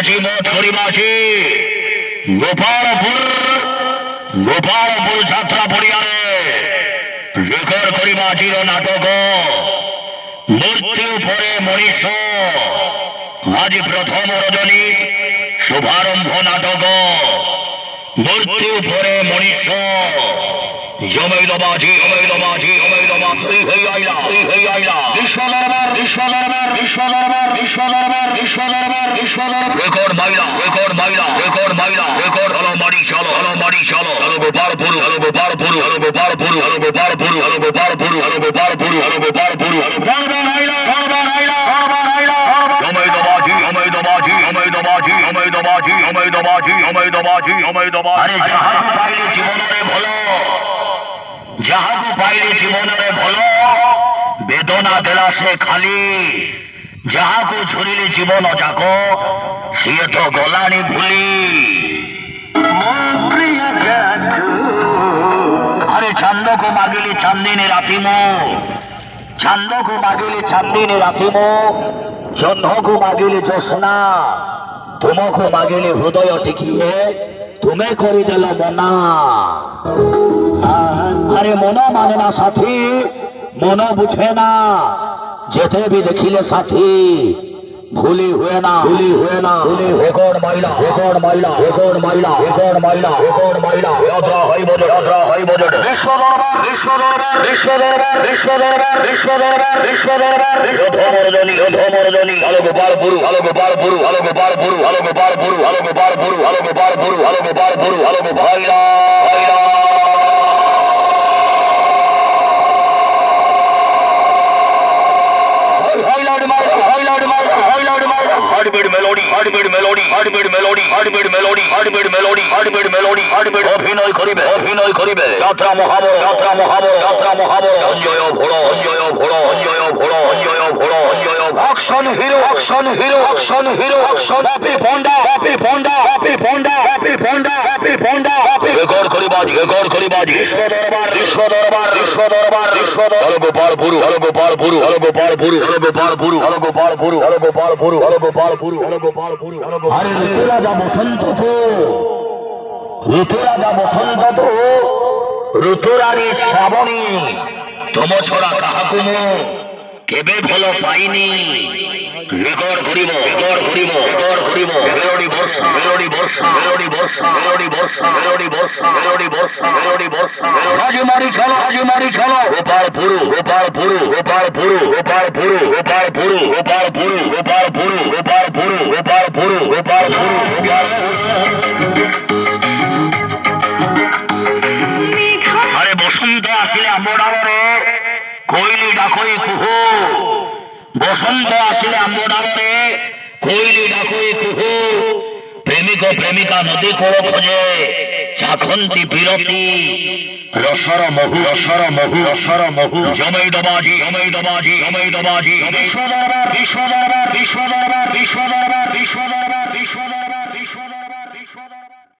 মাঝি মত করি মাঝি গোপালপুর যাত্রা পড়িয়ারে রেকর্ড করি মাঝির নাটক মূর্তি উপরে মনীষ আজি প্রথম রজনী শুভারম্ভ নাটক মূর্তি উপরে মনীষ জমৈল মাঝি রেকর্ড মাইলা হলো মারি চলো হলো গোপালপুর যাহাকু পাইলে জীবନରେ ভল বেদনা দেলা সে খালি যাহাকু ঝুরিলে জীবন যাক সিଏ তো গলানি ভুলি আরে চান্দকু মাগিলি চান্দিনী রাতিমু জহ্নকু মাগিলি জ্যোৎস্না তুমকু মাগিলি হৃদয় টিকিয়ে তুমি করিদেল মনা আরে মন মানে না সাথী মন বুঝে না যেতে বি দেখিলে সাথী ভুলি হুয়ে না রেকর্ড মাইলা যাত্রা হই বজট বিশ্ব দরবার রথমর্দনী ভালো গোপালপুর ভাইলা অভিনয় করিবে যাত্রা মহাবর অঞ্জয় ভোড় অ্যাকশন হিরো হ্যাপি পন্ডা রেকর্ড করি বাজি বিশ্ব দরবার গোপালপুর আরে ঋতুরাজা বসন্ত তো ঋতুরানী শ্রাবণী তোম ছড়া কাহাকু মু কেবে ভাল পাইনি রেকর্ড করিব মেলোডি বর্ষা হাজি মারি চলো গোপালপুর আরে বসন্ত আসিলে আম্বডালরে কোইলি ডাকই কুহু প্রেমিকা নদী কোল খোঁজে চাখন্তি বিরতি রসর মহু জমৈদ বাজি বিশ্ব দরবার